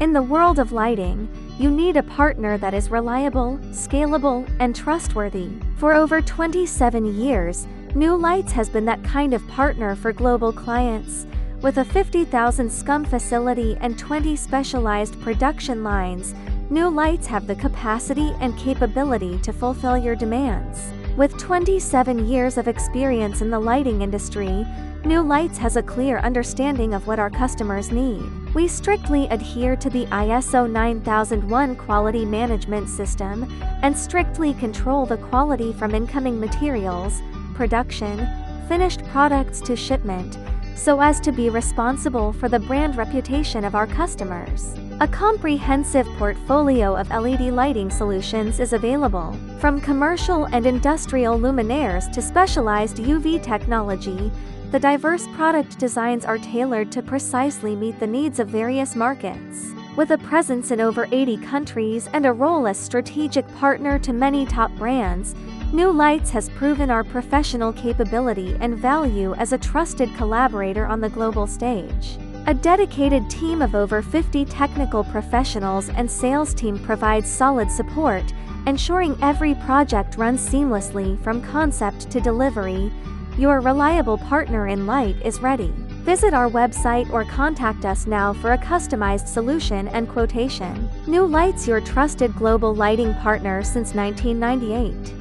In the world of lighting, you need a partner that is reliable, scalable, and trustworthy. For over 27 years, NewLights has been that kind of partner for global clients. With a 50,000 scum facility and 20 specialized production lines, NewLights have the capacity and capability to fulfill your demands. With 27 years of experience in the lighting industry, NewLights has a clear understanding of what our customers need. We strictly adhere to the ISO 9001 quality management system and strictly control the quality from incoming materials, production, finished products to shipment, so as to be responsible for the brand reputation of our customers. A comprehensive portfolio of LED lighting solutions is available, from commercial and industrial luminaires to specialized UV technology. The diverse product designs are tailored to precisely meet the needs of various markets. With a presence in over 80 countries and a role as strategic partner to many top brands, NewLights has proven our professional capability and value as a trusted collaborator on the global stage. A dedicated team of over 50 technical professionals and sales team provides solid support, ensuring every project runs seamlessly from concept to delivery. Your reliable partner in light is ready. Visit our website or contact us now for a customized solution and quotation. NewLights, your trusted global lighting partner since 1998.